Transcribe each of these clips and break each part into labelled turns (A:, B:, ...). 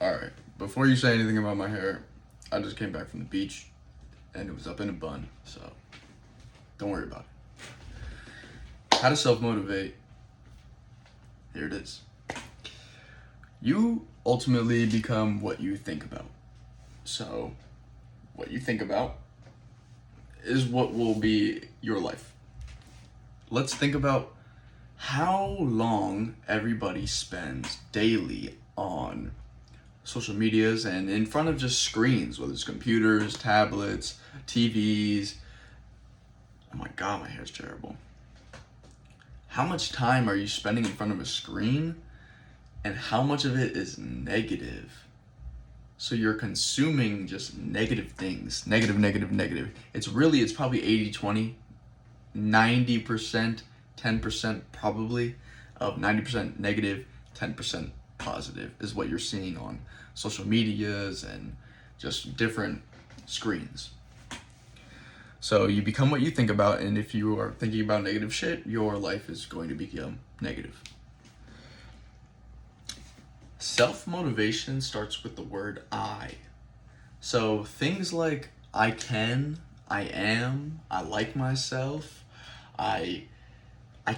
A: Alright, before you say anything about my hair, I just came back from the beach and it was up in a bun, so don't worry about it. How to self-motivate. Here it is. You ultimately become what you think about. So, what you think about is what will be your life. Let's think about how long everybody spends daily on social medias and in front of just screens, whether it's computers, tablets, TVs. Oh my god, my hair's terrible. How much time are you spending in front of a screen, and how much of it is negative? So you're consuming just negative things, negative. It's probably 80-20, 90%, 10% probably of 90% negative, 10% positive is what you're seeing on social medias and just different screens. So you become what you think about, and if you are thinking about negative shit, your life is going to become negative. Self-motivation starts with the word I. So things like I can, I am, I like myself, I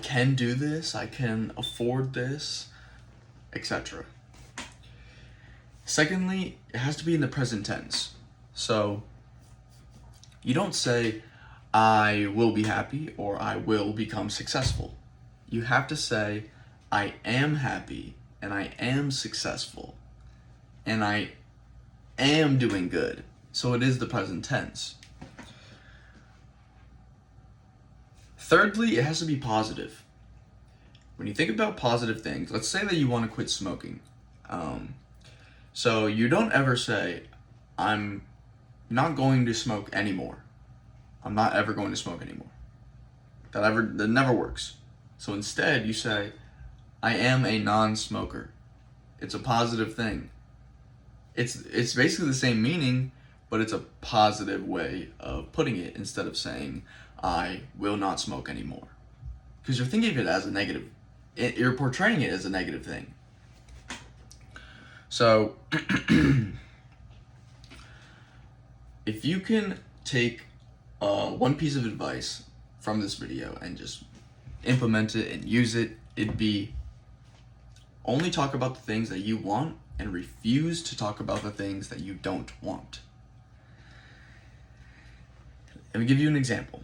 A: can do this, I can afford this, etc. Secondly, it has to be in the present tense. So you don't say, I will be happy or I will become successful. You have to say, I am happy and I am successful and I am doing good. So it is the present tense. Thirdly, it has to be positive. When you think about positive things, let's say that you want to quit smoking. So you don't ever say, I'm not going to smoke anymore. I'm not ever going to smoke anymore. That never works. So instead you say, I am a non-smoker. It's a positive thing. It's basically the same meaning, but it's a positive way of putting it instead of saying, I will not smoke anymore. Because you're thinking of it as a negative. You're portraying it as a negative thing. So, if you can take one piece of advice from this video and just implement it and use it, it'd be only talk about the things that you want and refuse to talk about the things that you don't want. Let me give you an example.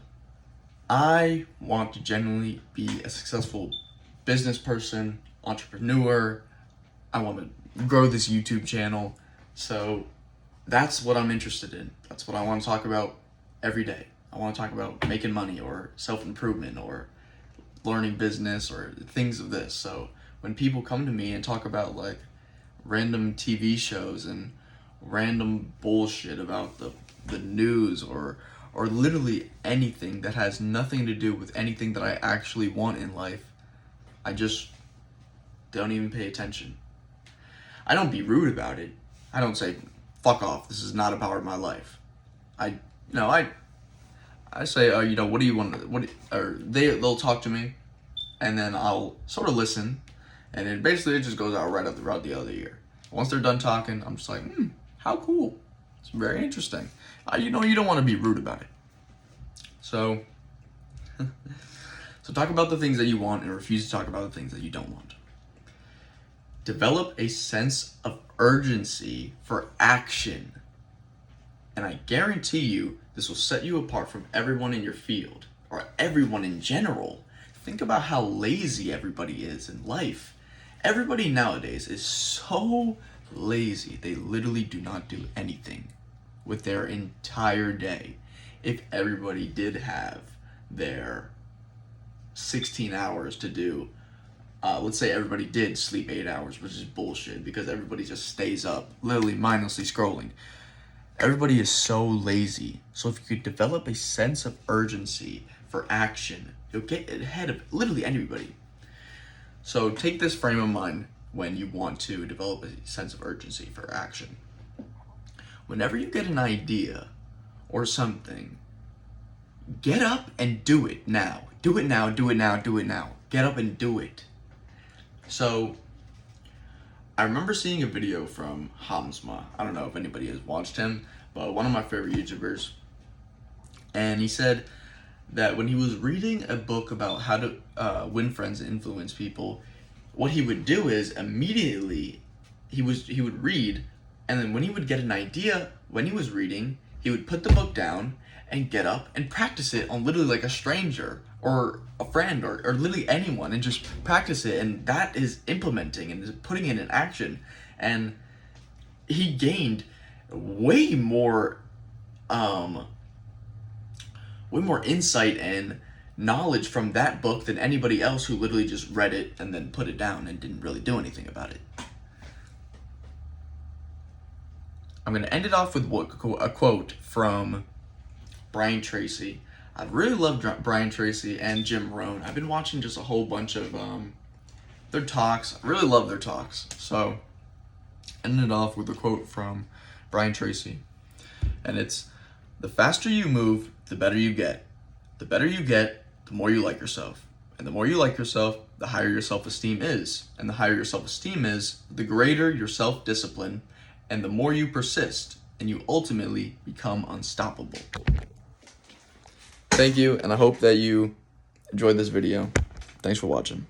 A: I want to genuinely be a successful business person, entrepreneur. I want to grow this YouTube channel. So that's what I'm interested in. That's what I want to talk about every day. I want to talk about making money or self-improvement or learning business or things of this. So when people come to me and talk about like random TV shows and random bullshit about the news or literally anything that has nothing to do with anything that I actually want in life, I just don't even pay attention. I don't be rude about it. I don't say, fuck off, this is not a part of my life. I say, what do you want, or they'll talk to me, and then I'll sort of listen, and it just goes out right out the other ear. Once they're done talking, I'm just like, how cool. It's very interesting. You don't want to be rude about it. So talk about the things that you want and refuse to talk about the things that you don't want. Develop a sense of urgency for action. And I guarantee you, this will set you apart from everyone in your field, or everyone in general. Think about how lazy everybody is in life. Everybody nowadays is so lazy, they literally do not do anything with their entire day. If everybody did have their 16 hours to do, let's say everybody did sleep 8 hours, which is bullshit because everybody just stays up, literally mindlessly scrolling. Everybody is so lazy. So if you could develop a sense of urgency for action, you'll get ahead of literally anybody. So take this frame of mind when you want to develop a sense of urgency for action. Whenever you get an idea or something, get up and do it now. Do it now, do it now, do it now. Get up and do it. So I remember seeing a video from Hamzma. I don't know if anybody has watched him, but one of my favorite YouTubers. And he said that when he was reading a book about how to win friends and influence people, what he would do is immediately he would read, and then when he would get an idea when he was reading, he would put the book down and get up and practice it on literally like a stranger or a friend or literally anyone, and just practice it. And that is implementing and is putting it in action. And he gained way more insight and knowledge from that book than anybody else who literally just read it and then put it down and didn't really do anything about it. I'm going to end it off with a quote from Brian Tracy. I really love Brian Tracy and Jim Rohn. I've been watching just a whole bunch of their talks. I really love their talks. So, ending it off with a quote from Brian Tracy. And it's, "The faster you move, the better you get. The better you get, the more you like yourself. And the more you like yourself, the higher your self-esteem is. And the higher your self-esteem is, the greater your self-discipline, and the more you persist, and you ultimately become unstoppable." Thank you, and I hope that you enjoyed this video. Thanks for watching.